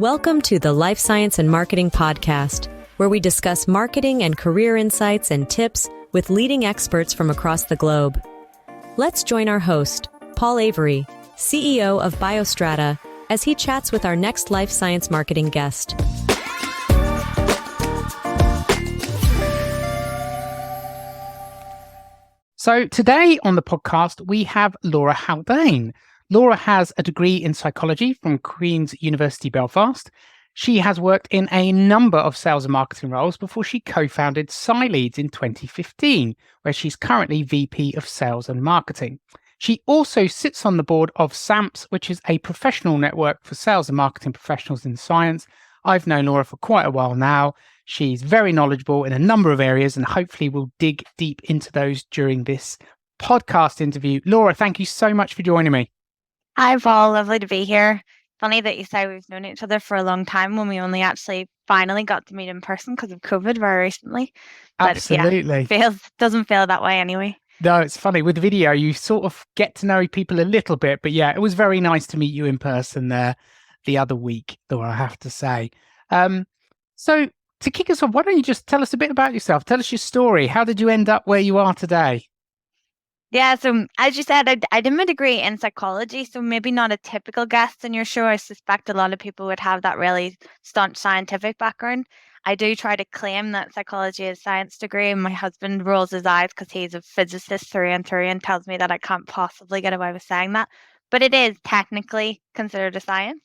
Welcome to the Life Science and Marketing Podcast, where we discuss marketing and career insights and tips with leading experts from across the globe. Let's join our host, Paul Avery, CEO of BioStrata, as he chats with our next life science marketing guest. So today on the podcast, we have Laura Haldane. Laura has a degree in psychology from Queen's University Belfast. She has worked in a number of sales and marketing roles before she co-founded SciLEADS in 2015, where she's currently VP of Sales and Marketing. She also sits on the board of SAMPS, which is a professional network for sales and marketing professionals in science. I've known Laura for quite a while now. She's very knowledgeable in a number of areas, and hopefully we'll dig deep into those during this podcast interview. Laura, thank you so much for joining me. Hi, Paul. Lovely to be here. Funny that you say we've known each other for a long time when we only actually finally got to meet in person because of COVID very recently. But Absolutely. Yeah, doesn't feel that way anyway. No, it's funny. With video, you sort of get to know people a little bit. But yeah, it was very nice to meet you in person there the other week, though, I have to say. So to kick us off, why don't you just tell us a bit about yourself? Tell us your story. How did you end up where you are today? Yeah, so as you said, I did my degree in psychology, so maybe not a typical guest in your show. I suspect a lot of people would have that really staunch scientific background. I do try to claim that psychology is a science degree, and my husband rolls his eyes because he's a physicist through and through and tells me that I can't possibly get away with saying that. But it is technically considered a science.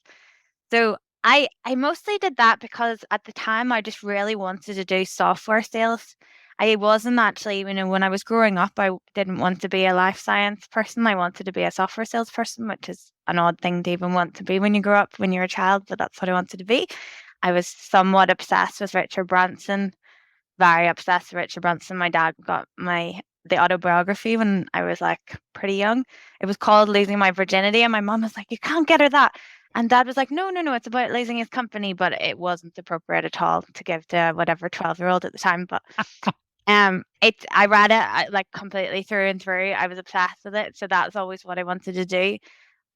So I mostly did that because at the time I just really wanted to do software sales. I wasn't actually, when I was growing up, I didn't want to be a life science person. I wanted to be a software salesperson, which is an odd thing to even want to be when you grow up, when you're a child, but that's what I wanted to be. I was somewhat obsessed with Richard Branson, very obsessed with Richard Branson. My dad got the autobiography when I was like pretty young. It was called Losing My Virginity, and my mom was like, "You can't get her that." And Dad was like, no, it's about losing his company, but it wasn't appropriate at all to give to whatever 12-year-old at the time. But I read it like completely through and through. I was obsessed with it, so that's always what I wanted to do.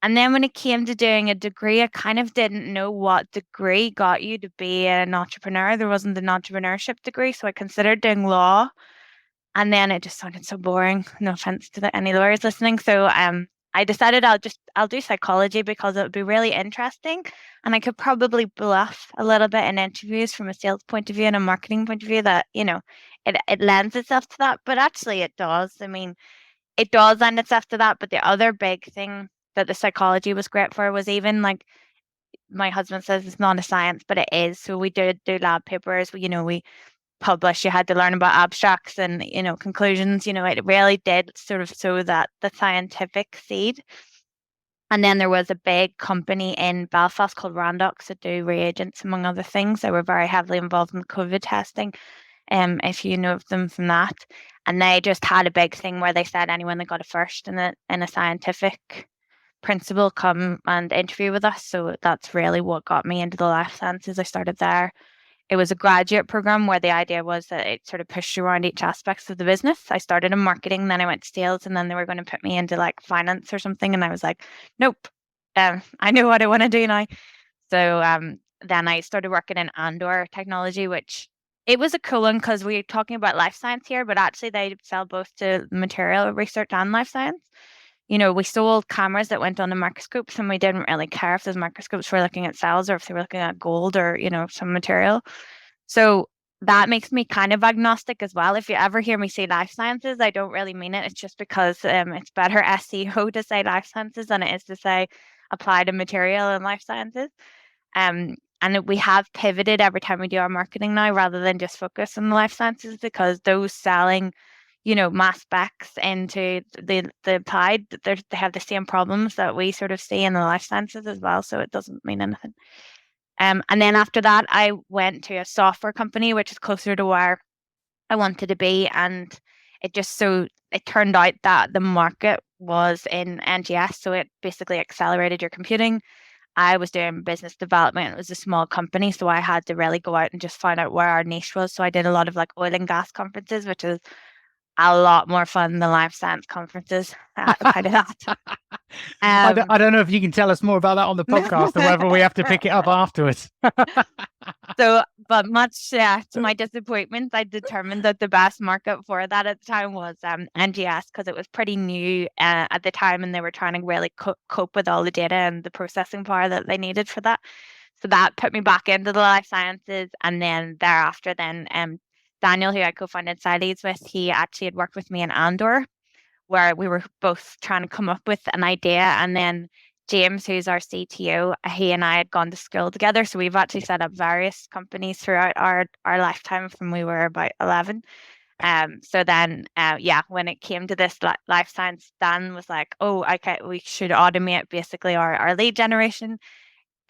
And then when it came to doing a degree, I kind of didn't know what degree got you to be an entrepreneur. There wasn't an entrepreneurship degree, so I considered doing law. And then it just sounded so boring. No offense to any lawyers listening. So I decided I'll do psychology because it would be really interesting, and I could probably bluff a little bit in interviews from a sales point of view and a marketing point of view that, it lends itself to that. But actually it does. I mean, it does lend itself to that. But the other big thing that the psychology was great for was, even like my husband says, it's not a science, but it is. So we did do lab papers. We published, you had to learn about abstracts and conclusions. It really did sort of sow that the scientific seed. And then there was a big company in Belfast called Randox that do reagents, among other things. They were very heavily involved in COVID testing, if you know of them from that. And they just had a big thing where they said anyone that got a first in a scientific principle come and interview with us. So that's really what got me into the life sciences. I started there. It was a graduate program where the idea was that it sort of pushed you around each aspect of the business. I started in marketing, then I went to sales, and then they were going to put me into like finance or something. And I was like, nope, I know what I want to do now. So then I started working in Andor technology, which it was a cool one because we're talking about life science here, but actually they sell both to material research and life science. We sold cameras that went on the microscopes, and we didn't really care if those microscopes were looking at cells or if they were looking at gold or, some material. So that makes me kind of agnostic as well. If you ever hear me say life sciences, I don't really mean it. It's just because it's better SEO to say life sciences than it is to say applied and material and life sciences. And we have pivoted every time we do our marketing now, rather than just focus on the life sciences, because those selling mass specs into the applied, they have the same problems that we sort of see in the life sciences as well. So it doesn't mean anything. And then after that, I went to a software company, which is closer to where I wanted to be. And it turned out that the market was in NGS. So it basically accelerated your computing. I was doing business development. It was a small company, so I had to really go out and just find out where our niche was. So I did a lot of like oil and gas conferences, which is a lot more fun than life science conferences out of that. I don't know if you can tell us more about that on the podcast or whether we have to pick it up afterwards. But much to my disappointment, I determined that the best market for that at the time was NGS, because it was pretty new at the time, and they were trying to really cope with all the data and the processing power that they needed for that. So that put me back into the life sciences, and then thereafter, Daniel, who I co-founded SciLEADS with, he actually had worked with me in Andor, where we were both trying to come up with an idea. And then James, who's our CTO, he and I had gone to school together. So we've actually set up various companies throughout our lifetime from we were about 11. So then, when it came to this life science, Dan was like, oh, okay, we should automate basically our lead generation.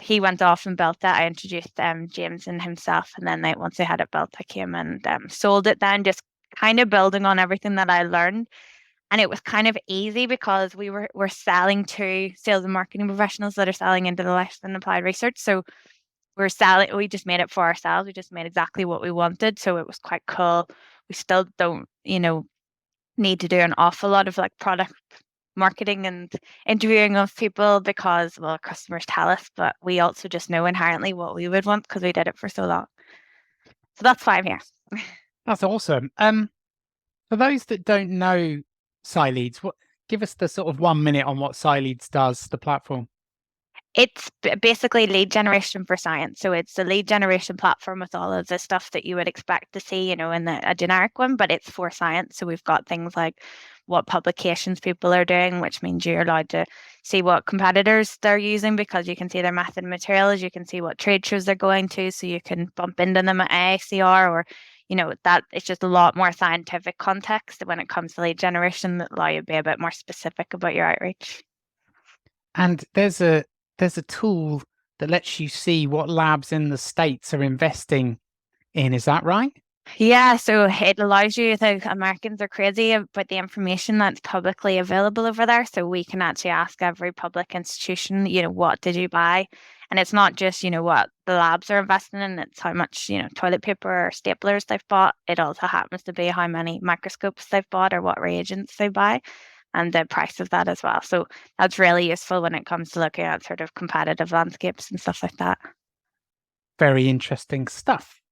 He went off and built it. I introduced James and himself. And then once they had it built, I came and sold it then, just kind of building on everything that I learned. And it was kind of easy because we're selling to sales and marketing professionals that are selling into the life and applied research. So we just made it for ourselves. We just made exactly what we wanted. So it was quite cool. We still don't, need to do an awful lot of like product marketing and interviewing of people because, well, customers tell us, but we also just know inherently what we would want because we did it for so long. So that's why I'm here. That's awesome. For those that don't know SciLEADS, give us the sort of 1 minute on what SciLEADS does, the platform. It's basically lead generation for science. So it's a lead generation platform with all of the stuff that you would expect to see, in a generic one, but it's for science. So we've got things like what publications people are doing, which means you're allowed to see what competitors they're using because you can see their method and materials. You can see what trade shows they're going to, so you can bump into them at AACR or that it's just a lot more scientific context when it comes to lead generation that allow you to be a bit more specific about your outreach. And there's a tool that lets you see what labs in the States are investing in. Is that right? Yeah, so it allows you, the Americans are crazy about the information that's publicly available over there. So we can actually ask every public institution, what did you buy? And it's not just, what the labs are investing in, it's how much, toilet paper or staplers they've bought. It also happens to be how many microscopes they've bought or what reagents they buy and the price of that as well. So that's really useful when it comes to looking at sort of competitive landscapes and stuff like that. Very interesting stuff.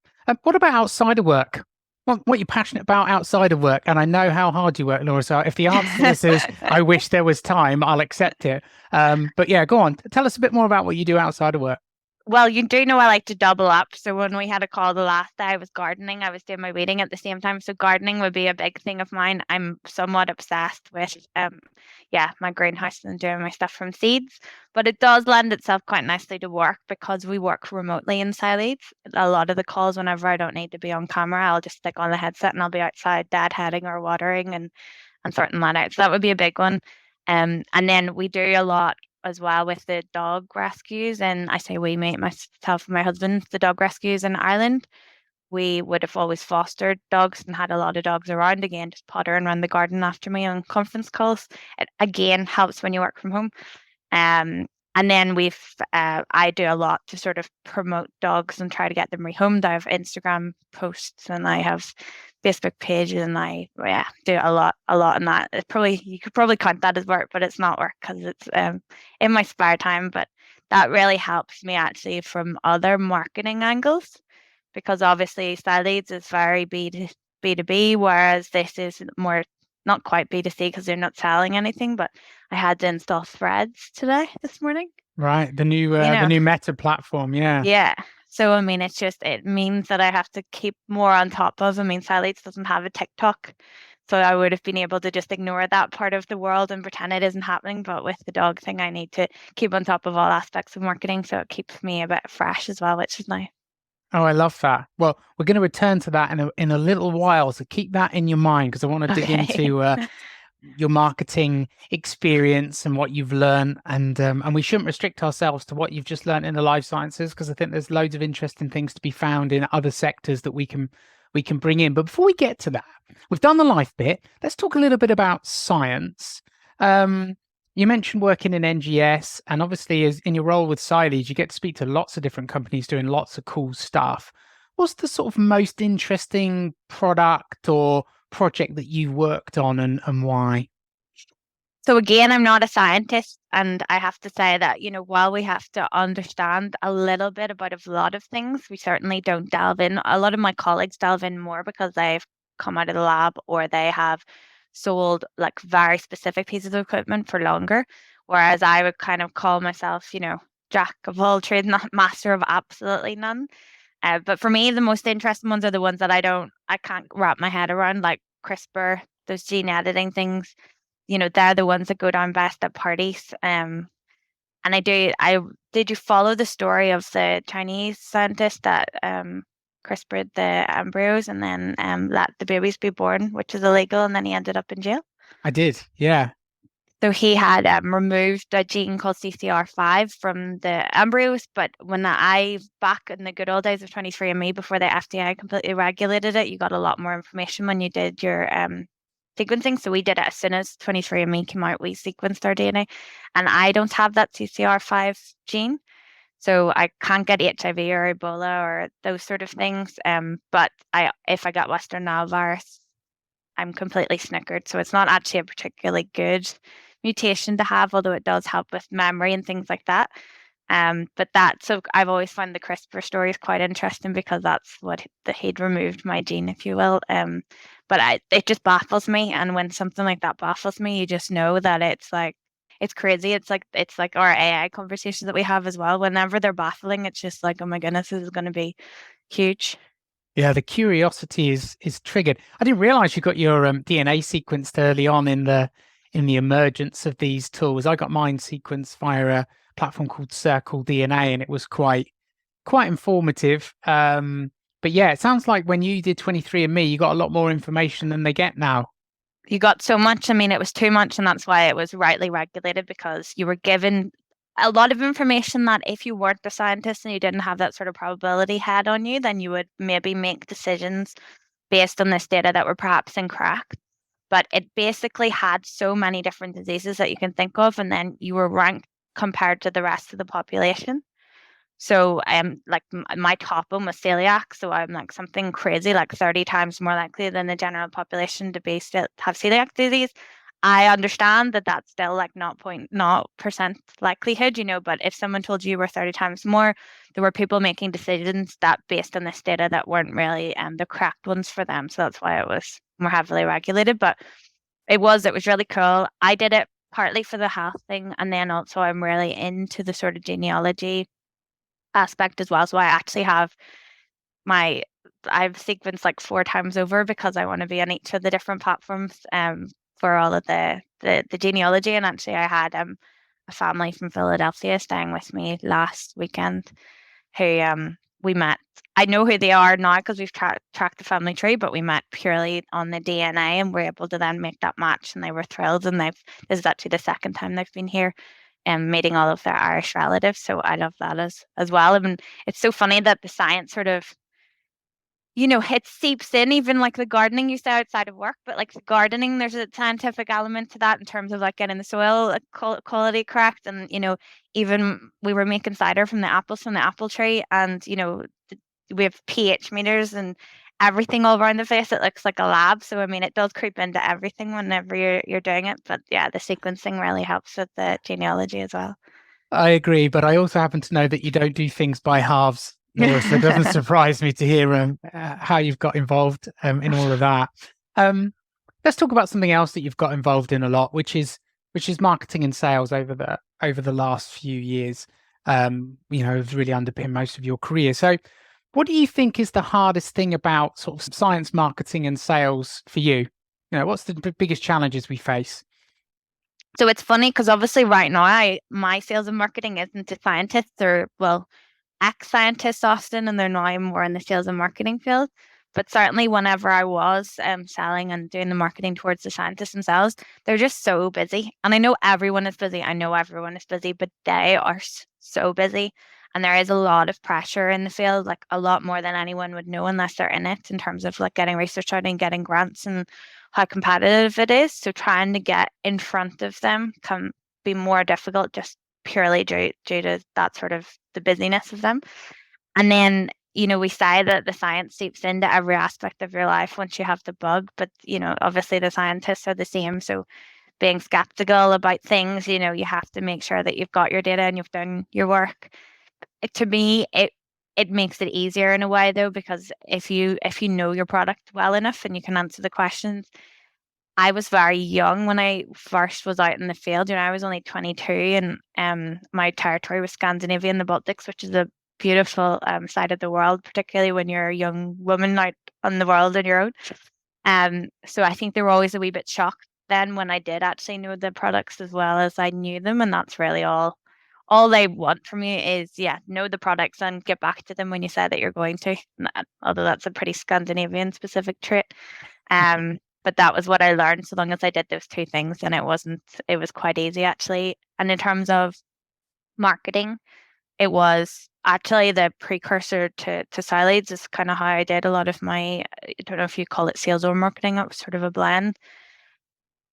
What about outside of work? What are you passionate about outside of work? And I know how hard you work, Laura. So if the answer to this is, I wish there was time, I'll accept it. But yeah, go on. Tell us a bit more about what you do outside of work. Well, you do know I like to double up. So when we had a call the last day, I was gardening. I was doing my reading at the same time. So gardening would be a big thing of mine. I'm somewhat obsessed with, my greenhouse and doing my stuff from seeds. But it does lend itself quite nicely to work because we work remotely in SciLEADS. A lot of the calls, whenever I don't need to be on camera, I'll just stick on the headset and I'll be outside deadheading or watering and sorting that out. So that would be a big one. And then we do a lot as well with the dog rescues, and I say we, myself and my husband, the dog rescues in Ireland. We would have always fostered dogs and had a lot of dogs around, again, just pottering around the garden after me on conference calls. It again helps when you work from home. And then I do a lot to sort of promote dogs and try to get them rehomed. I have Instagram posts and I have Facebook pages, and I do a lot in that. You could probably count that as work, but it's not work because it's in my spare time. But that really helps me actually from other marketing angles, because obviously SciLEADS is very B2B, whereas this is more not quite B2C because they're not selling anything. But I had to install Threads this morning. Right, the new Meta platform, yeah. Yeah. So, I mean, it means that I have to keep more on top of. I mean, SciLEADS doesn't have a TikTok, so I would have been able to just ignore that part of the world and pretend it isn't happening. But with the dog thing, I need to keep on top of all aspects of marketing, so it keeps me a bit fresh as well, which is nice. Oh, I love that. Well, we're going to return to that in a little while, so keep that in your mind because I want to dig into your marketing experience and what you've learned, and we shouldn't restrict ourselves to what you've just learned in the life sciences, because I think there's loads of interesting things to be found in other sectors that we can bring in. But before we get to that, we've done the life bit. Let's talk a little bit about science. You mentioned working in NGS, and obviously as in your role with SciLEADS, you get to speak to lots of different companies doing lots of cool stuff. What's the sort of most interesting product or project that you worked on and why? So again, I'm not a scientist, and I have to say that, while we have to understand a little bit about a lot of things, we certainly don't delve in. A lot of my colleagues delve in more because they've come out of the lab or they have sold like very specific pieces of equipment for longer. Whereas I would kind of call myself, jack of all trades, not master of absolutely none. But for me, the most interesting ones are the ones that I can't wrap my head around, like CRISPR, those gene editing things. They're the ones that go down best at parties. And I did you follow the story of the Chinese scientist that CRISPR'd the embryos and then let the babies be born, which is illegal, and then he ended up in jail? I did, yeah. So he had removed a gene called CCR5 from the embryos, but back in the good old days of 23andMe, before the FDA completely regulated it, you got a lot more information when you did your sequencing. So we did it as soon as 23andMe came out, we sequenced our DNA. And I don't have that CCR5 gene. So I can't get HIV or Ebola or those sort of things. But if I got Western Nile virus, I'm completely snickered. So it's not actually a particularly good mutation to have, although it does help with memory and things like that. So I've always found the CRISPR stories quite interesting because that's what he'd removed my gene, if you will. But it just baffles me, and when something like that baffles me, you just know that it's crazy. It's like our AI conversations that we have as well. Whenever they're baffling, it's just like, oh my goodness, this is going to be huge. Yeah, the curiosity is triggered. I didn't realize you got your DNA sequenced early on in the emergence of these tools. I got mine sequenced via a platform called Circle DNA, and it was quite informative. But yeah, it sounds like when you did 23andMe, you got a lot more information than they get now. You got so much. I mean, it was too much, and that's why it was rightly regulated, because you were given a lot of information that if you weren't a scientist and you didn't have that sort of probability head on you, then you would maybe make decisions based on this data that were perhaps incorrect. But it basically had so many different diseases that you can think of, and then you were ranked compared to the rest of the population. So like my top one was celiac, so I'm like something crazy, like 30 times more likely than the general population to have celiac disease. I understand that that's still like 0.0% likelihood, but if someone told you were 30 times more, there were people making decisions that based on this data that weren't really the correct ones for them. So that's why it was more heavily regulated. But it was really cool. I did it partly for the health thing, and then also I'm really into the sort of genealogy aspect as well. So I've sequenced like 4 times over because I want to be on each of the different platforms for all of the genealogy. And actually I had a family from Philadelphia staying with me last weekend who we met. I know who they are now because we've tracked the family tree, but we met purely on the DNA and were able to then make that match, and they were thrilled. And this is actually the second time they've been here and meeting all of their Irish relatives. So I love that as well. I mean, it's so funny that the science sort of, it seeps in, even like the gardening you say outside of work, but like the gardening, there's a scientific element to that in terms of like getting the soil quality correct. And, even we were making cider from the apples from the apple tree, and, we have pH meters and everything all around the place. It looks like a lab. So, I mean, it does creep into everything whenever you're doing it. But yeah, the sequencing really helps with the genealogy as well. I agree, but I also happen to know that you don't do things by halves, Laura, so it doesn't surprise me to hear how you've got involved in all of that. Let's talk about something else that you've got involved in a lot, which is marketing and sales over the last few years. Have really underpinned most of your career. So, what do you think is the hardest thing about sort of science marketing and sales for you? What's the biggest challenges we face? So it's funny because obviously right now my sales and marketing isn't to scientists, or well, ex-scientists often, and they're now more in the sales and marketing field. But certainly whenever I was selling and doing the marketing towards the scientists themselves, they're just so busy. And I know everyone is busy. But they are so busy. And there is a lot of pressure in the field, like a lot more than anyone would know unless they're in it, in terms of like getting research out and getting grants and how competitive it is. So trying to get in front of them can be more difficult just purely due to that sort of the busyness of them. And then we say that the science seeps into every aspect of your life once you have the bug, but obviously the scientists are the same. So being skeptical about things, you have to make sure that you've got your data and you've done your work. To me, it makes it easier in a way though, because if you know your product well enough and you can answer the questions. I was very young when I first was out in the field. I was only 22, and my territory was Scandinavia and the Baltics, which is a beautiful side of the world, particularly when you're a young woman out on the world on your own. So I think they were always a wee bit shocked then when I did actually know the products as well as I knew them, and that's really all. All they want from you is, know the products and get back to them when you say that you're going to. Although that's a pretty Scandinavian specific trait. But that was what I learned. So long as I did those two things, then it was quite easy actually. And in terms of marketing, it was actually the precursor to SciLEADS is kind of how I did a lot of my, I don't know if you call it sales or marketing, it was sort of a blend.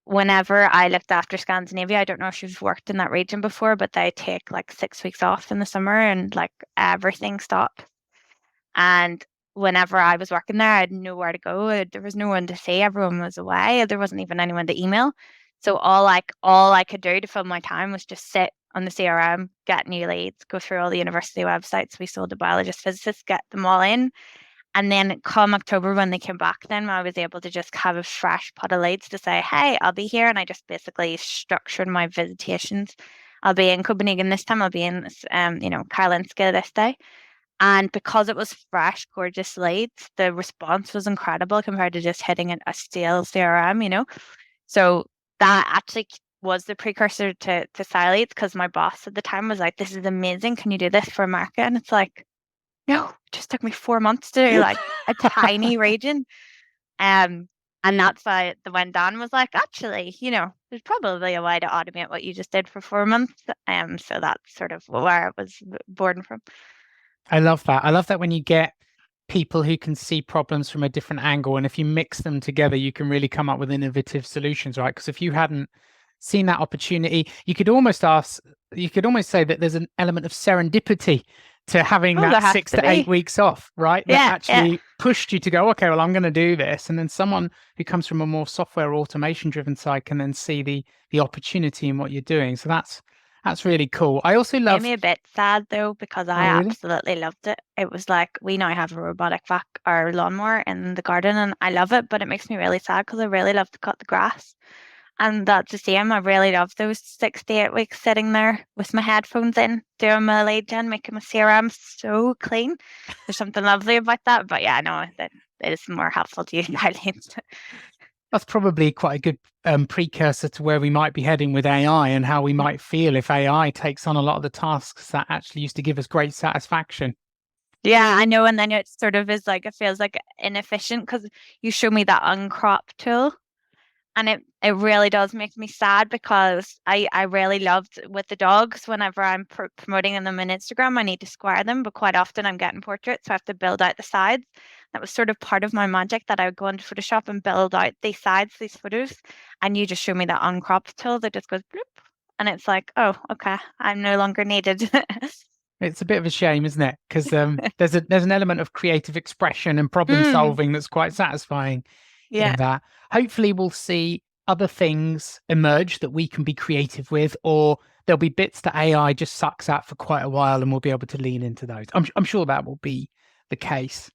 Whenever I looked after Scandinavia, I don't know if you've worked in that region before, but they take like 6 weeks off in the summer and like everything stops. And whenever I was working there, I had nowhere to go. There was no one to see. Everyone was away. There wasn't even anyone to email. So all I could do to fill my time was just sit on the CRM, get new leads, go through all the university websites we sold to biologists, physicists, get them all in. And then come October when they came back, then I was able to just have a fresh pot of leads to say, hey, I'll be here. And I just basically structured my visitations. I'll be in Copenhagen this time. I'll be in, Karolinska this day. And because it was fresh, gorgeous leads, the response was incredible compared to just hitting a stale CRM. So that actually was the precursor to SciLEADS, because my boss at the time was like, this is amazing. Can you do this for America? And it's like, no, it just took me 4 months to do like a tiny region. And that's why when Dan was like, actually, there's probably a way to automate what you just did for 4 months. So that's sort of where it was born from. I love that. I love that when you get people who can see problems from a different angle, and if you mix them together, you can really come up with innovative solutions, right? Because if you hadn't seen that opportunity, you could almost say that there's an element of serendipity to having that 6 to 8 weeks off, right? That actually pushed you to go, okay, well, I'm going to do this. And then someone who comes from a more software automation driven side can then see the opportunity in what you're doing. So that's really cool. I also love. Made me a bit sad though, because I absolutely loved it. It was like, we now have a robotic vac or lawnmower in the garden, and I love it, but it makes me really sad because I really love to cut the grass. And that's the same. I really love those 6 to 8 weeks sitting there with my headphones in, doing my lead gen, making my CRM so clean. There's something lovely about that. But yeah, no, that it is more helpful to use SciLEADS. That's probably quite a good precursor to where we might be heading with AI and how we might feel if AI takes on a lot of the tasks that actually used to give us great satisfaction. Yeah, I know. And then it sort of is like, it feels like inefficient because you show me that uncrop tool. And it really does make me sad, because I really loved with the dogs, whenever I'm promoting them on Instagram, I need to square them, but quite often I'm getting portraits, so I have to build out the sides. That was sort of part of my magic, that I would go into Photoshop and build out these sides, these photos, and you just show me that uncrop tool that just goes bloop, and it's like, oh, okay, I'm no longer needed. It's a bit of a shame, isn't it? Because there's an element of creative expression and problem solving that's quite satisfying in that. Hopefully we'll see other things emerge that we can be creative with, or there'll be bits that AI just sucks at for quite a while and we'll be able to lean into those. I'm sure that will be the case.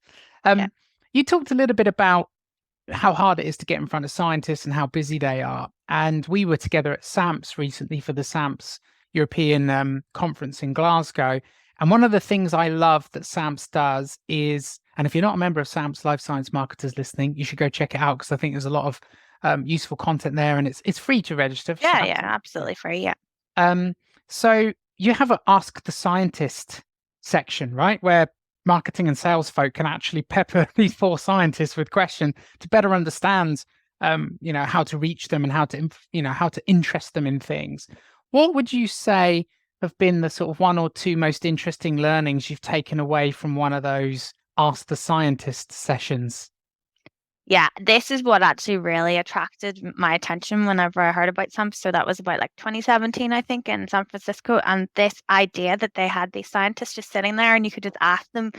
You talked a little bit about how hard it is to get in front of scientists and how busy they are. And we were together at SAMPS recently for the SAMPS European conference in Glasgow. And one of the things I love that SAMPS does is, and if you're not a member of SAMPS, Life Science Marketers listening, you should go check it out, because I think there's a lot of useful content there, and it's free to register. Yeah, absolutely free. Yeah. So you have an Ask the Scientist section, right, where marketing and sales folk can actually pepper these 4 scientists with questions to better understand, how to reach them and how to interest them in things. What would you say have been the sort of 1 or 2 most interesting learnings you've taken away from one of those Ask the Scientist sessions? Yeah, this is what actually really attracted my attention whenever I heard about SAMPS. So that was about like 2017, I think, in San Francisco. And this idea that they had these scientists just sitting there and you could just ask them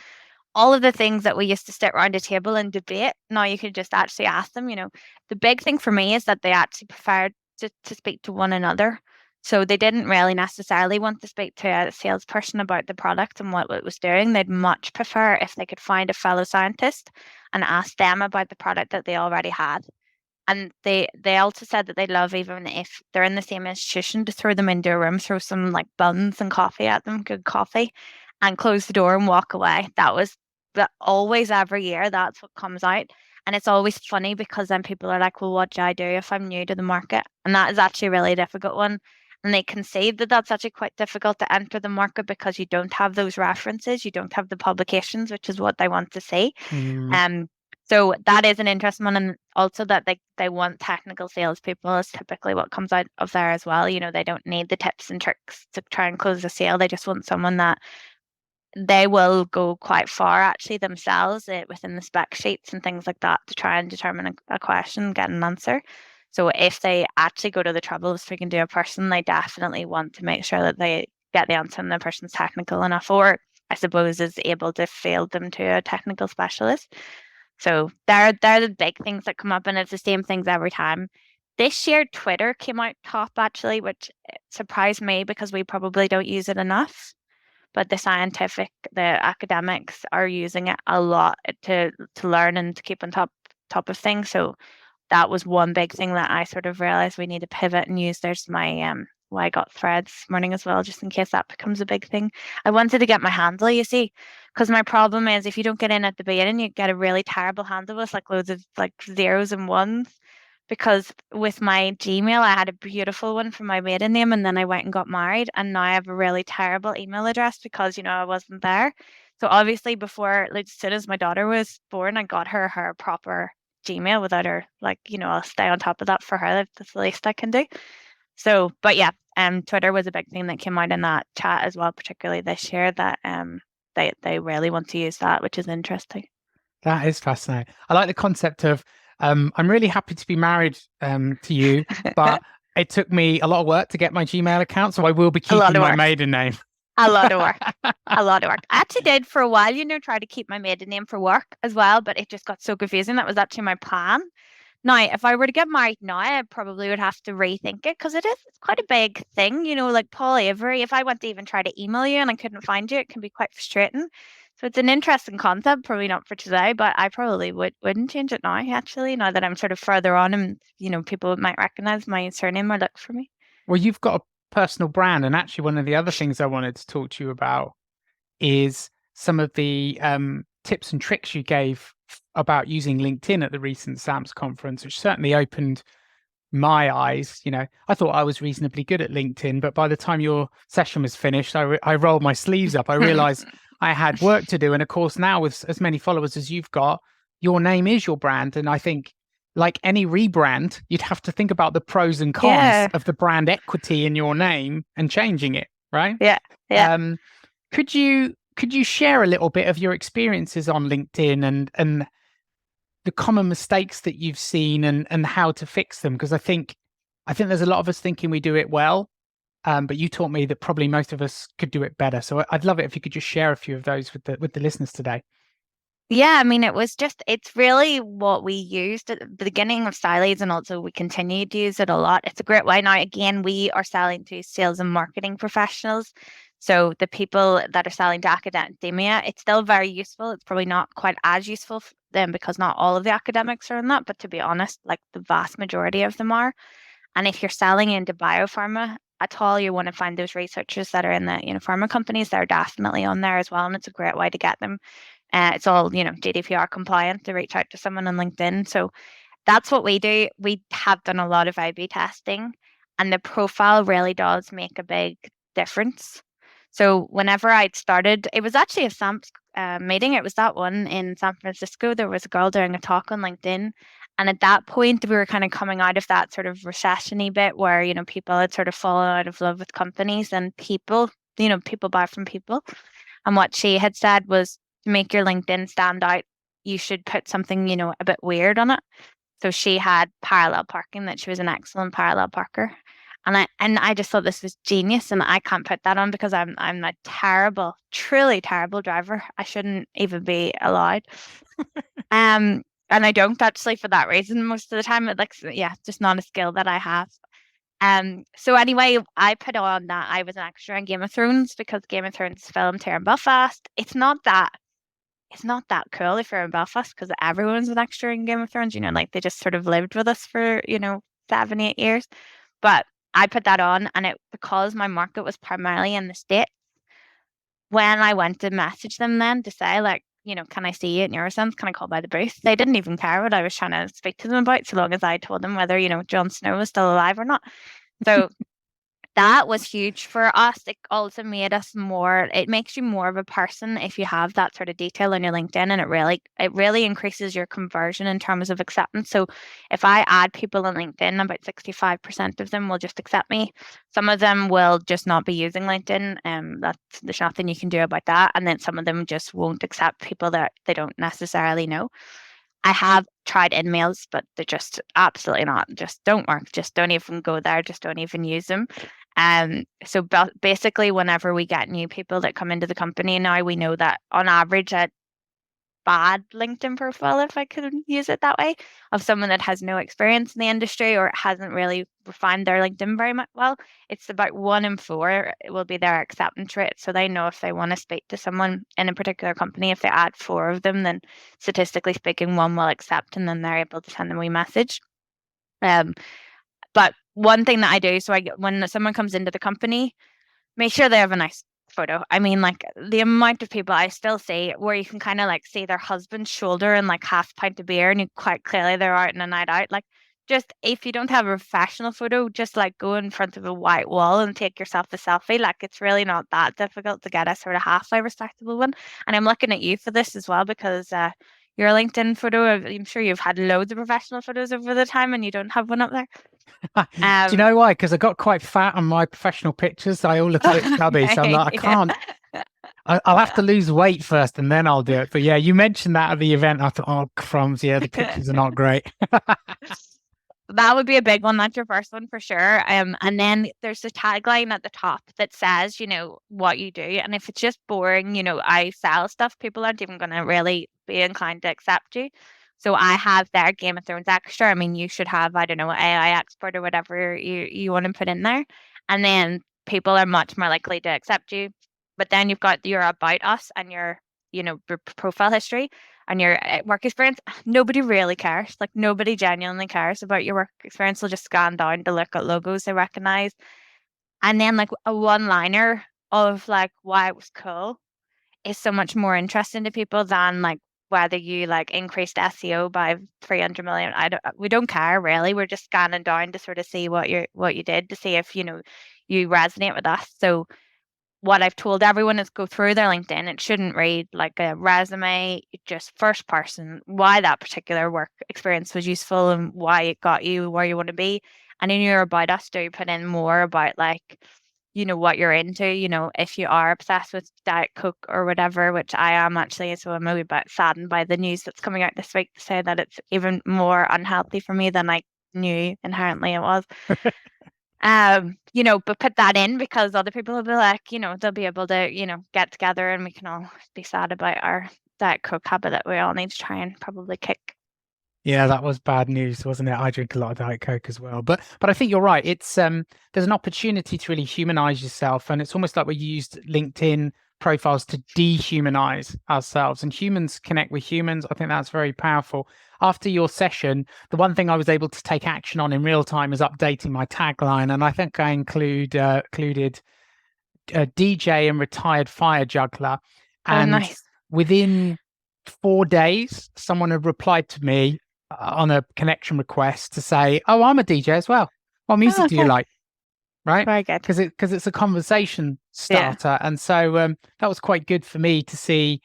all of the things that we used to sit around a table and debate, now you could just actually ask them. The big thing for me is that they actually preferred to speak to one another. So they didn't really necessarily want to speak to a salesperson about the product and what it was doing. They'd much prefer if they could find a fellow scientist and ask them about the product that they already had. And they also said that they love, even if they're in the same institution, to throw them into a room, throw some like buns and coffee at them, good coffee, and close the door and walk away. That always every year, that's what comes out. And it's always funny because then people are like, well, what do I do if I'm new to the market? And that is actually a really difficult one. And they concede that that's actually quite difficult to enter the market because you don't have those references, you don't have the publications, which is what they want to see. Mm. So that is an interesting one, and also that they want technical salespeople is typically what comes out of there as well. They don't need the tips and tricks to try and close a sale. They just want someone that they will go quite far actually themselves within the spec sheets and things like that to try and determine a question, get an answer. So if they actually go to the trouble of speaking to a person, they definitely want to make sure that they get the answer and the person's technical enough, or I suppose is able to field them to a technical specialist. So they're the big things that come up, and it's the same things every time. This year, Twitter came out top actually, which surprised me because we probably don't use it enough. But the academics are using it a lot to learn and to keep on top of things. So that was one big thing that I sort of realized we need to pivot and use. There's my I got threads this morning as well, just in case that becomes a big thing. I wanted to get my handle, you see, because my problem is if you don't get in at the beginning, you get a really terrible handle with like loads of like zeros and ones. Because with my Gmail, I had a beautiful one for my maiden name, and then I went and got married, and now I have a really terrible email address because I wasn't there. So obviously, before, like, as soon as my daughter was born, I got her proper Gmail without her, like, I'll stay on top of that for her. That's the least I can do. So, but yeah, Twitter was a big thing that came out in that chat as well, particularly this year, that they really want to use that, which is interesting. That is fascinating. I like the concept of I'm really happy to be married to you, but it took me a lot of work to get my Gmail account, so I will be keeping my maiden name. A lot of work. A lot of work. I actually did for a while, try to keep my maiden name for work as well, but it just got so confusing. That was actually my plan. Now, if I were to get married now, I probably would have to rethink it because it's quite a big thing, like Paul Avery. If I went to even try to email you and I couldn't find you, it can be quite frustrating. So it's an interesting concept, probably not for today, but I probably wouldn't change it now, actually, now that I'm sort of further on and, people might recognize my surname or look for me. Well, you've got a personal brand, and actually one of the other things I wanted to talk to you about is some of the tips and tricks you gave about using LinkedIn at the recent SAMS conference, which certainly opened my eyes. I thought I was reasonably good at LinkedIn, but by the time your session was finished, I rolled my sleeves up. I realized I had work to do. And of course, now with as many followers as you've got, your name is your brand. And I think, like any rebrand, you'd have to think about the pros and cons of the brand equity in your name and changing it, right? Yeah. Yeah. Could you share a little bit of your experiences on LinkedIn and the common mistakes that you've seen and how to fix them? Because I think there's a lot of us thinking we do it well, but you taught me that probably most of us could do it better. So I'd love it if you could just share a few of those with the listeners today. Yeah, I mean, it's really what we used at the beginning of SciLEADS, and also we continue to use it a lot. It's a great way. Now, again, we are selling to sales and marketing professionals. So the people that are selling to academia, it's still very useful. It's probably not quite as useful for them because not all of the academics are in that, but to be honest, like the vast majority of them are. And if you're selling into biopharma at all, you want to find those researchers that are in the pharma companies. They're definitely on there as well, and it's a great way to get them. It's all GDPR compliant to reach out to someone on LinkedIn. So that's what we do. We have done a lot of A/B testing, and the profile really does make a big difference. So whenever I'd started, it was actually a SAMS meeting. It was that one in San Francisco. There was a girl doing a talk on LinkedIn. And at that point, we were kind of coming out of that sort of recession-y bit where, people had sort of fallen out of love with companies, and people buy from people. And what she had said was, to make your LinkedIn stand out, you should put something, a bit weird on it. So she had parallel parking, that she was an excellent parallel parker. And I just thought this was genius, and I can't put that on because I'm a terrible, truly terrible driver. I shouldn't even be allowed. And I don't actually for that reason most of the time. It like yeah, just not a skill that I have. So anyway, I put on that I was an extra in Game of Thrones because Game of Thrones is filmed here in Belfast. It's not that cool if you're in Belfast because everyone's an extra in Game of Thrones, like they just sort of lived with us for, 7, 8 years. But I put that on, and because my market was primarily in the States, when I went to message them then to say, like, can I see you at Neurosense? Can I call by the booth? They didn't even care what I was trying to speak to them about, so long as I told them whether, Jon Snow was still alive or not. So that was huge for us. It also made us it makes you more of a person if you have that sort of detail on your LinkedIn, and it really increases your conversion in terms of acceptance. So if I add people on LinkedIn, about 65% of them will just accept me. Some of them will just not be using LinkedIn, and there's nothing you can do about that. And then some of them just won't accept people that they don't necessarily know. I have tried InMails, but they're just absolutely not, just don't work. Just don't even go there. Just don't even use them. So basically, whenever we get new people that come into the company now, we know that on average, a bad LinkedIn profile, if I could use it that way, of someone that has no experience in the industry or hasn't really refined their LinkedIn very much well, it's about 1 in 4 it will be their acceptance rate. So they know if they want to speak to someone in a particular company, if they add 4 of them, then statistically speaking, 1 will accept, and then they're able to send them a wee message. But one thing that I do, so when someone comes into the company, make sure they have a nice photo. I mean, like the amount of people I still see where you can kind of like see their husband's shoulder and like half a pint of beer, and you quite clearly they're out on a night out. Like, just if you don't have a professional photo, just like go in front of a white wall and take yourself a selfie. Like, it's really not that difficult to get a sort of halfway respectable one. And I'm looking at you for this as well because your LinkedIn photo, I'm sure you've had loads of professional photos over the time, and you don't have one up there. Do you know why? Because I got quite fat on my professional pictures. I all look a bit chubby, so I'm like, I can't. I'll have to lose weight first, and then I'll do it. But yeah, you mentioned that at the event. I thought, oh crumbs, yeah, the pictures are not great. That would be a big one. That's your first one for sure. And then there's a tagline at the top that says, what you do. And if it's just boring, I sell stuff, people aren't even going to really be inclined to accept you. So I have their Game of Thrones extra. I mean, you should have, I don't know, AI expert or whatever you want to put in there. And then people are much more likely to accept you. But then you've got your about us and your, profile history and your work experience. Nobody really cares. Like, nobody genuinely cares about your work experience. They'll just scan down to look at logos they recognize. And then like a one-liner of like why it was cool is so much more interesting to people than like whether you like increased SEO by 300 million. We don't care really. We're just scanning down to sort of see what you did, to see if you resonate with us. So what I've told everyone is go through their LinkedIn. It shouldn't read like a resume, just first person, why that particular work experience was useful and why it got you where you want to be. And in your about us, do you put in more about like, what you're into, if you are obsessed with Diet Coke or whatever, which I am actually, so I'm a wee bit saddened by the news that's coming out this week to say that it's even more unhealthy for me than I knew inherently it was. But put that in because other people will be like, they'll be able to, get together and we can all be sad about our Diet Coke habit that we all need to try and probably kick. Yeah, that was bad news, wasn't it? I drink a lot of Diet Coke as well. But I think you're right. It's there's an opportunity to really humanize yourself. And it's almost like we used LinkedIn profiles to dehumanize ourselves, and humans connect with humans. I think that's very powerful. After your session, the one thing I was able to take action on in real time is updating my tagline. And I think I included a DJ and retired fire juggler. And nice. Within 4 days, someone had replied to me on a connection request to say, "Oh, I'm a DJ as well. What music do you like?" Right? Very good. Because it's a conversation starter, yeah. And so that was quite good for me to see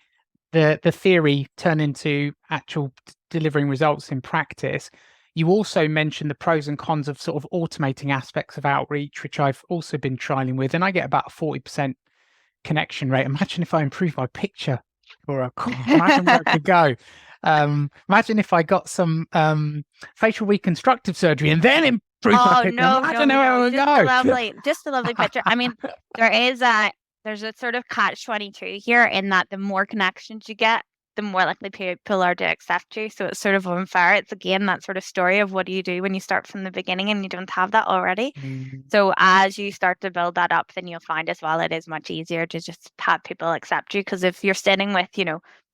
the theory turn into actual delivering results in practice. You also mentioned the pros and cons of sort of automating aspects of outreach, which I've also been trialing with, and I get about a 40% connection rate. Imagine if I improve my picture for a call. Imagine where it could go. Imagine if I got some facial reconstructive surgery and then Oh I can no, imagine no, where no! it would go. Just a lovely picture. I mean, there's a sort of catch-22 here in that the more connections you get, the more likely people are to accept you. So it's sort of unfair. It's again that sort of story of what do you do when you start from the beginning and you don't have that already. Mm, So as you start to build that up, then you'll find as well it is much easier to just have people accept you. Because if you're sitting with,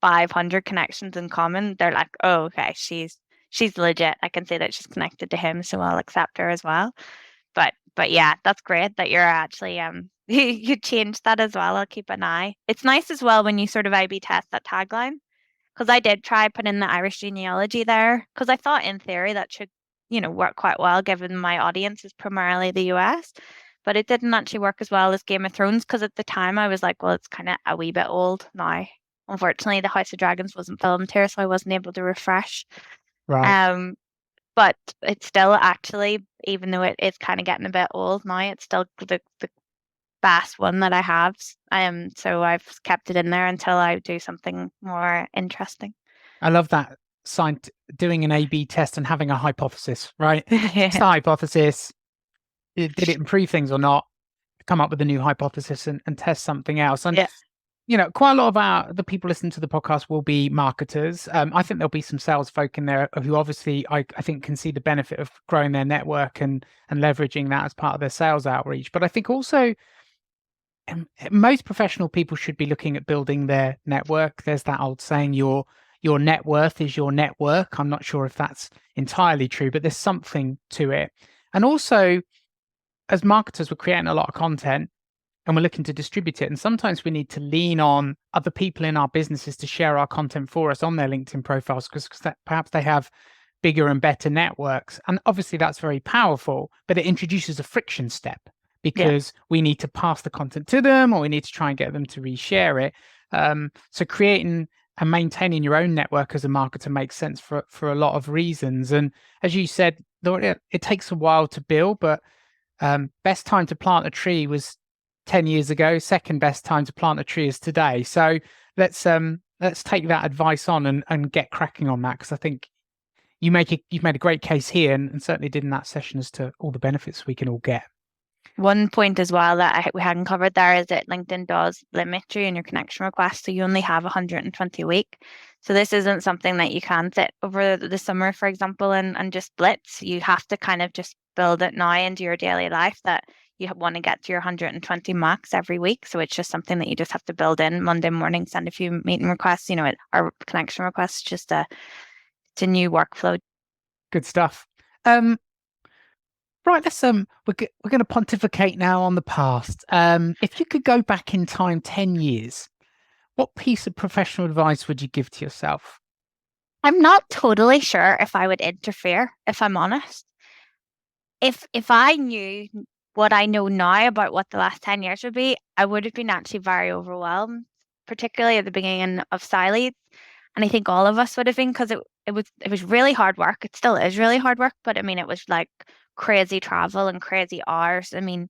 500 connections in common, they're like, oh, okay, she's legit. I can say that she's connected to him, so I'll accept her as well. But yeah, that's great that you're actually you changed that as well. I'll keep an eye. It's nice as well when you sort of A/B test that tagline because I did try put in the Irish genealogy there because I thought in theory that should work quite well given my audience is primarily the US, but it didn't actually work as well as Game of Thrones because at the time I was like, well, it's kind of a wee bit old now. Unfortunately, the House of Dragons wasn't filmed here, so I wasn't able to refresh. right. Um, but it's still actually, even though it is kind of getting a bit old now, it's still the best one that I have. So I've kept it in there until I do something more interesting. I love that doing an A/B test and having a hypothesis, right? It's the hypothesis. Did it improve things or not? Come up with a new hypothesis and test something else. And Yeah. quite a lot of the people listening to the podcast will be marketers. I think there'll be some sales folk in there who obviously I think can see the benefit of growing their network and leveraging that as part of their sales outreach. But I think also most professional people should be looking at building their network. There's that old saying, your net worth is your network. I'm not sure if that's entirely true, but there's something to it. And also, as marketers, we're creating a lot of content and we're looking to distribute it. And sometimes we need to lean on other people in our businesses to share our content for us on their LinkedIn profiles because perhaps they have bigger and better networks. And obviously that's very powerful, but it introduces a friction step Yeah. because we need to pass the content to them or we need to try and get them to reshare it. So creating and maintaining your own network as a marketer makes sense for a lot of reasons. And as you said, it takes a while to build, but best time to plant a tree was 10 years ago. Second best time to plant a tree is today. So let's take that advice on and get cracking on that because I think you've made a great case here and certainly did in that session as to all the benefits we can all get. One point as well that we hadn't covered there is that LinkedIn does limit you in your connection request, so you only have 120 a week. So this isn't something that you can sit over the summer, for example, and just blitz. You have to kind of just build it now into your daily life that you want to get to your 120 max every week. So it's just something that you just have to build in. Monday morning, send a few meeting requests, or connection requests, it's a new workflow. Good stuff. Right, let's we're going to pontificate now on the past. If you could go back in time 10 years, what piece of professional advice would you give to yourself? I'm not totally sure if I would interfere, if I'm honest. If I knew what I know now about what the last 10 years would be, I would have been actually very overwhelmed, particularly at the beginning of SciLEADS. And I think all of us would have been because it was really hard work. It still is really hard work, but I mean it was like crazy travel and crazy hours. I mean,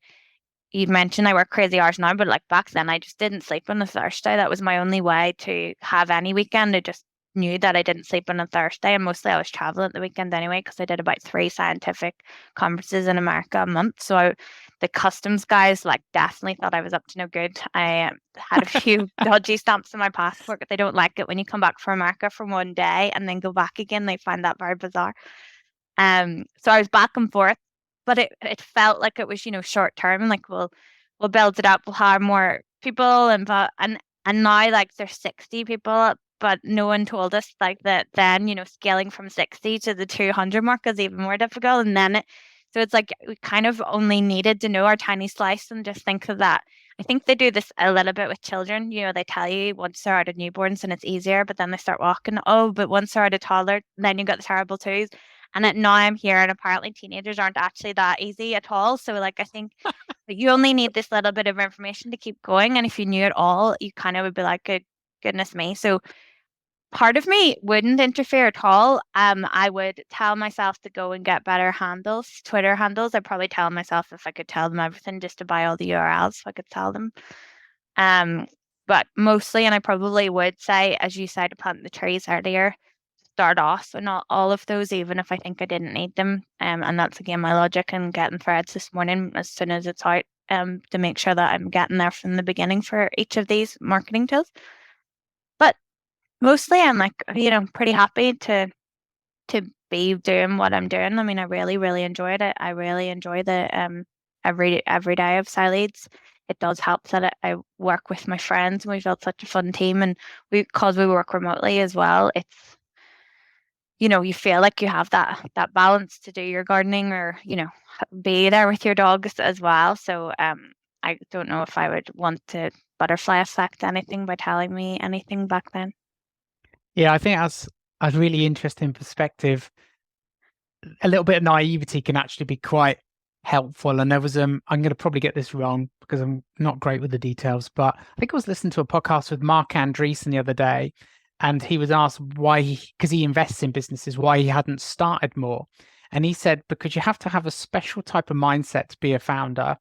you mentioned I work crazy hours now, but like back then I just didn't sleep on a Thursday. That was my only way to have any weekend. I just knew that I didn't sleep on a Thursday, and mostly I was traveling at the weekend anyway because I did about 3 scientific conferences in America a month. So the customs guys like definitely thought I was up to no good. I had a few dodgy stamps in my passport, but they don't like it when you come back from America for one day and then go back again. They find that very bizarre. So I was back and forth, but it felt like it was, short term, like we'll build it up, we'll hire more people and now like there's 60 people, but no one told us like that then, scaling from 60 to the 200 mark is even more difficult. And then so it's like we kind of only needed to know our tiny slice and just think of that. I think they do this a little bit with children. They tell you once they're out of newborns and it's easier, but then they start walking. Oh, but once they're out of toddler, then you got the terrible twos. And now I'm here, and apparently teenagers aren't actually that easy at all. So, like, I think that you only need this little bit of information to keep going. And if you knew it all, you kind of would be like, goodness me. So, part of me wouldn't interfere at all. I would tell myself to go and get better handles, Twitter handles. I'd probably tell myself if I could tell them everything just to buy all the URLs so I could tell them. But mostly, and I probably would say, as you said, to plant the trees earlier, start off and all of those, even if I think I didn't need them. And that's again my logic in getting threads this morning as soon as it's out, to make sure that I'm getting there from the beginning for each of these marketing tools. But mostly I'm like, pretty happy to be doing what I'm doing. I mean, I really, really enjoyed it. I really enjoy the every day of SciLEADS. It does help that I work with my friends and we've built such a fun team, and because we work remotely as well, it's you feel like you have that balance to do your gardening or be there with your dogs as well. So I don't know if I would want to butterfly effect anything by telling me anything back then. Yeah, I think that's a really interesting perspective. A little bit of naivety can actually be quite helpful. And there was I'm going to probably get this wrong because I'm not great with the details, but I think I was listening to a podcast with Mark Andreessen the other day, and he was asked why, because he invests in businesses, why he hadn't started more. And he said, because you have to have a special type of mindset to be a founder,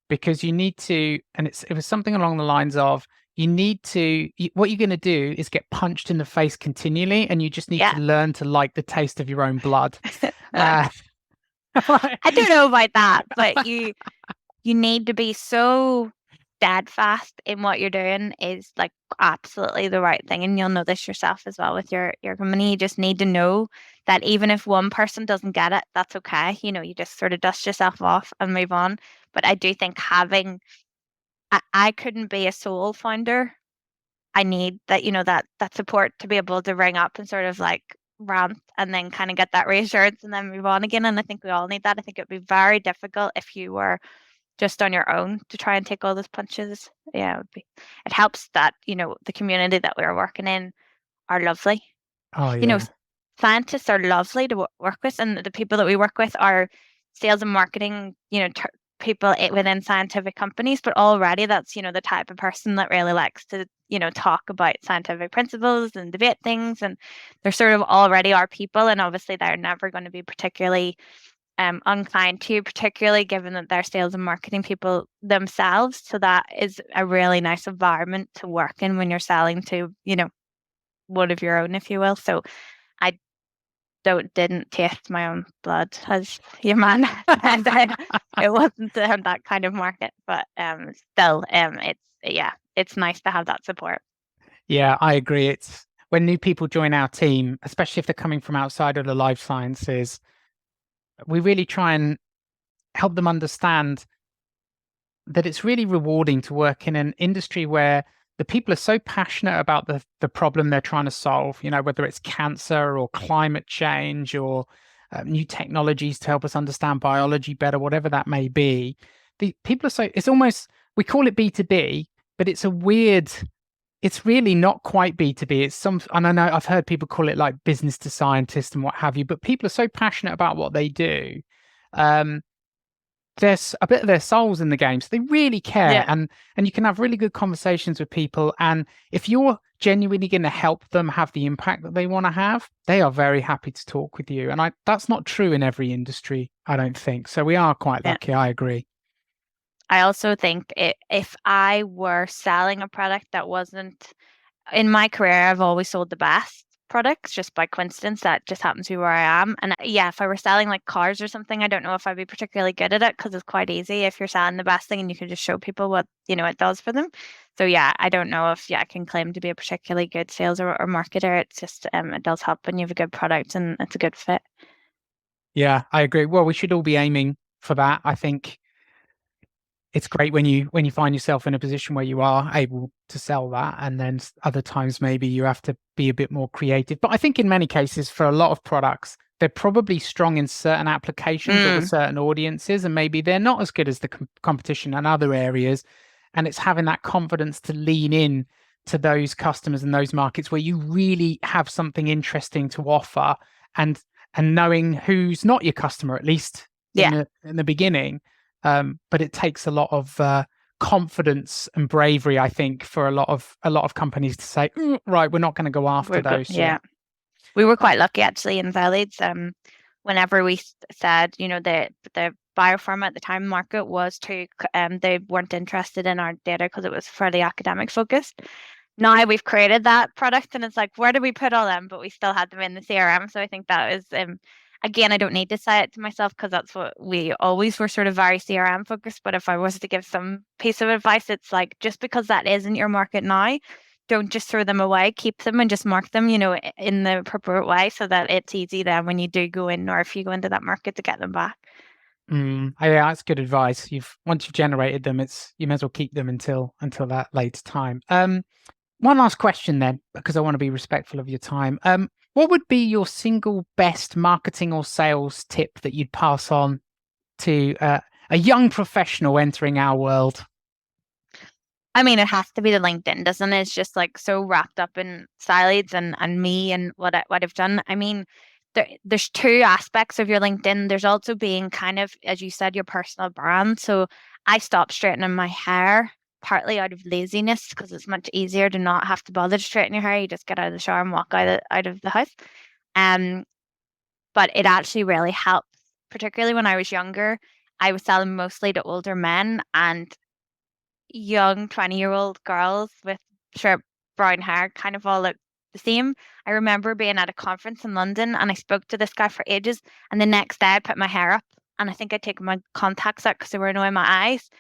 because you need to, and it was something along the lines of, what you're going to do is get punched in the face continually, and you just need to learn to like the taste of your own blood. I don't know about that, but you need to be so steadfast in what you're doing is like absolutely the right thing, and you'll know this yourself as well with your company. You just need to know that even if one person doesn't get it, that's okay. You just sort of dust yourself off and move on. But I do think I couldn't be a sole founder. I need that, that support to be able to ring up and sort of like rant and then kind of get that reassurance and then move on again. And I think we all need that. I think it'd be very difficult if you were just on your own to try and take all those punches. Yeah, it would be. It helps that, the community that we're working in are lovely. Oh, You know, yeah. scientists are lovely to work with, and the people that we work with are sales and marketing, people within scientific companies, but already that's, the type of person that really likes to, talk about scientific principles and debate things. And they're sort of already our people. And obviously they're never going to be particularly unkind to you, particularly given that they're sales and marketing people themselves. So that is a really nice environment to work in when you're selling to, one of your own, if you will. So I didn't taste my own blood as your man. And it wasn't that kind of market, but still, it's nice to have that support. Yeah, I agree. It's when new people join our team, especially if they're coming from outside of the life sciences, we really try and help them understand that it's really rewarding to work in an industry where the people are so passionate about the problem they're trying to solve, whether it's cancer or climate change or new technologies to help us understand biology better, whatever that may be. The people are so, it's almost, we call it B2B, but it's it's really not quite B2B. It's and I know I've heard people call it like business to scientist and what have you, but people are so passionate about what they do. There's a bit of their souls in the game, so they really care. And you can have really good conversations with people, and if you're genuinely going to help them have the impact that they want to have, they are very happy to talk with you. And that's not true in every industry, I don't think. So we are quite lucky. I agree. I also think if I were selling a product that wasn't, in my career, I've always sold the best products just by coincidence. That just happens to be where I am. And yeah, if I were selling like cars or something, I don't know if I'd be particularly good at it because it's quite easy if you're selling the best thing and you can just show people what, it does for them. So yeah, I don't know if I can claim to be a particularly good sales or marketer. It's just, it does help when you have a good product and it's a good fit. Yeah, I agree. Well, we should all be aiming for that. I think it's great when you find yourself in a position where you are able to sell that, and then other times maybe you have to be a bit more creative. But I think in many cases for a lot of products, they're probably strong in certain applications or with certain audiences, and maybe they're not as good as the competition in other areas. And it's having that confidence to lean in to those customers and those markets where you really have something interesting to offer, and knowing who's not your customer, at least in the beginning. But it takes a lot of confidence and bravery, I think, for a lot of companies to say, right, we're not going to go after those. Yeah, we were quite lucky actually in SciLEADS. Whenever we said, the biopharma at the time market was too, they weren't interested in our data because it was fairly academic focused. now we've created that product and it's like, where do we put all them? But we still had them in the CRM. So I think that is, again, I don't need to say it to myself because that's what we always were, sort of very CRM focused. But if I was to give some piece of advice, it's like, just because that isn't your market now, don't just throw them away, keep them and just mark them, in the appropriate way so that it's easy then when you do go in, or if you go into that market, to get them back. Yeah, that's good advice. Once you've generated them, you may as well keep them until that later time. One last question then, because I want to be respectful of your time. What would be your single best marketing or sales tip that you'd pass on to a young professional entering our world? I mean, it has to be the LinkedIn, doesn't it? It's just like so wrapped up in SciLEADS and me and what I've done. I mean, there's two aspects of your LinkedIn. There's also being kind of, as you said, your personal brand. So I stopped straightening my hair partly out of laziness because it's much easier to not have to bother to straighten your hair. You just get out of the shower and walk out of the house. But it actually really helps, particularly when I was younger. I was selling mostly to older men and young 20-year-old girls with short brown hair kind of all look the same. I remember being at a conference in London and I spoke to this guy for ages, and the next day I put my hair up and I think I'd taken my contacts out because they were annoying my eyes.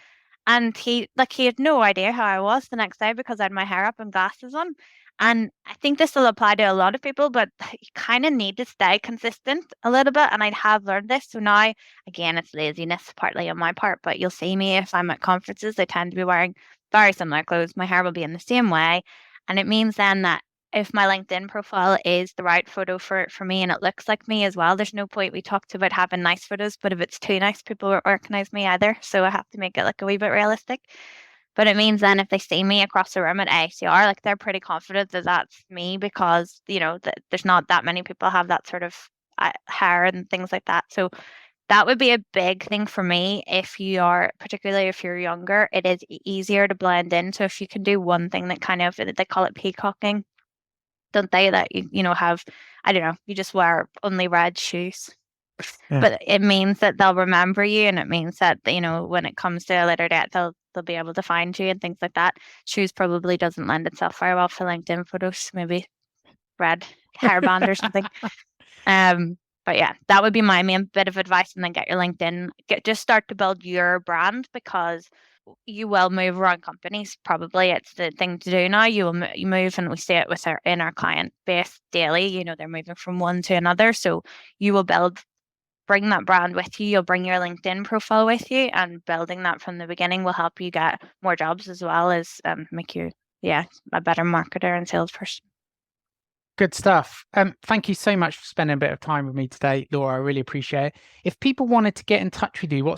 And he had no idea how I was the next day because I had my hair up and glasses on. And I think this will apply to a lot of people, but you kind of need to stay consistent a little bit. And I have learned this. So now, again, it's laziness partly on my part, but you'll see me if I'm at conferences, I tend to be wearing very similar clothes. My hair will be in the same way. And it means then that if my LinkedIn profile is the right photo for me and it looks like me as well, there's no point. We talked about having nice photos, but if it's too nice, people won't recognize me either. So I have to make it look a wee bit realistic. But it means then if they see me across the room at ACR, like they're pretty confident that that's me because, there's not that many people have that sort of hair and things like that. So that would be a big thing for me. Particularly if you're younger, it is easier to blend in. So if you can do one thing that kind of, they call it peacocking, don't they? That have, I don't know, you just wear only red shoes. Yeah. But it means that they'll remember you, and it means that when it comes to a later date, they'll be able to find you and things like that. Shoes probably doesn't lend itself very well for LinkedIn photos. Maybe red hairband or something. But yeah, that would be my main bit of advice. And then get your LinkedIn. Just start to build your brand, because you will move around companies. Probably it's the thing to do now. You move, and we see it in our client base daily. They're moving from one to another. So you will bring that brand with you. You'll bring your LinkedIn profile with you, and building that from the beginning will help you get more jobs as well as make you, a better marketer and salesperson. Good stuff. Thank you so much for spending a bit of time with me today, Laura. I really appreciate it. If people wanted to get in touch with you,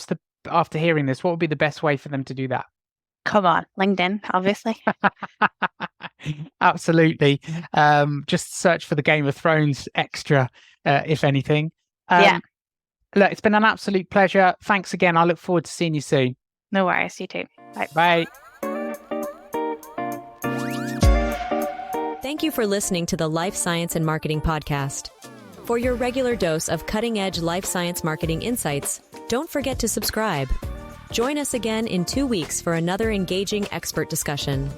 after hearing this, what would be the best way for them to do that? Come on, LinkedIn, obviously. Absolutely. Just search for the Game of Thrones extra, if anything. Look, it's been an absolute pleasure. Thanks again. I look forward to seeing you soon. No worries. You too. Bye. Bye. Thank you for listening to the Life Science and Marketing Podcast. For your regular dose of cutting-edge life science marketing insights, don't forget to subscribe. Join us again in 2 weeks for another engaging expert discussion.